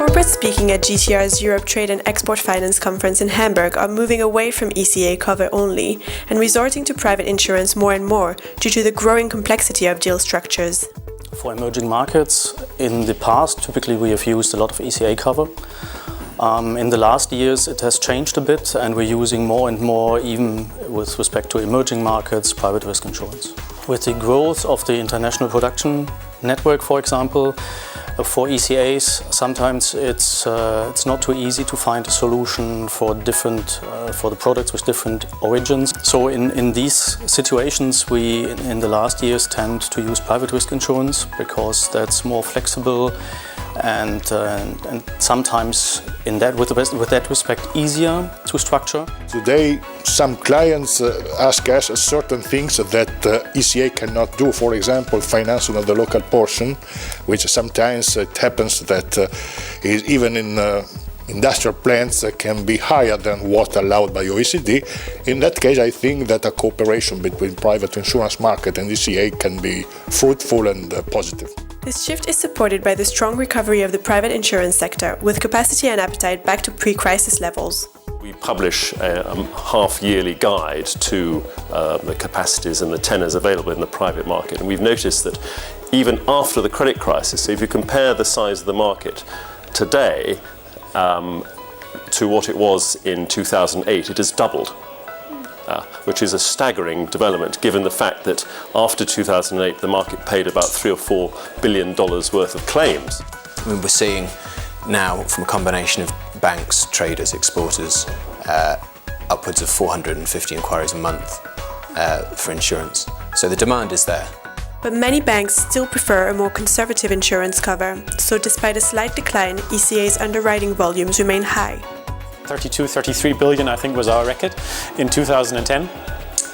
Corporates speaking at GTR's Europe Trade and Export Finance Conference in Hamburg are moving away from ECA cover only and resorting to private insurance more and more due to the growing complexity of deal structures. For emerging markets, in the past, typically we have used a lot of ECA cover. In the last years it has changed a bit and we're using more and more, even with respect to emerging markets, private risk insurance. With the growth of the international production network, for example, for ECAs, sometimes it's not too easy to find a solution for the products with different origins. So in these situations, we in the last years tend to use private risk insurance because that's more flexible and sometimes with that respect easier to structure. Today some clients ask us certain things that ECA cannot do. For example, financing of the local portion, which sometimes it happens that even in industrial plants can be higher than what allowed by OECD. In that case, I think that a cooperation between private insurance market and ECA can be fruitful and positive. This shift is supported by the strong recovery of the private insurance sector, with capacity and appetite back to pre-crisis levels. We publish a half-yearly guide to the capacities and the tenors available in the private market, and we've noticed that even after the credit crisis, so if you compare the size of the market today to what it was in 2008, it has doubled. Which is a staggering development given the fact that after 2008 the market paid about $3 or $4 billion worth of claims. I mean, we're seeing now from a combination of banks, traders, exporters, upwards of 450 inquiries a month for insurance. So the demand is there. But many banks still prefer a more conservative insurance cover, so despite a slight decline, ECA's underwriting volumes remain high. 33 billion, I think, was our record in 2010.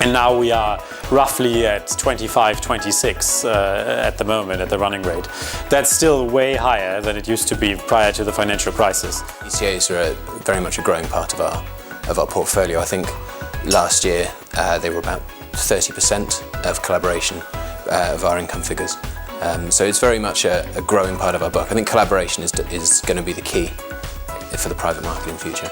And now we are roughly at 25, 26 at the moment at the running rate. That's still way higher than it used to be prior to the financial crisis. ECAs are very much a growing part of our portfolio. I think last year they were about 30% of collaboration of our income figures. So it's very much a growing part of our book. I think collaboration is going to be the key for the private market in the future.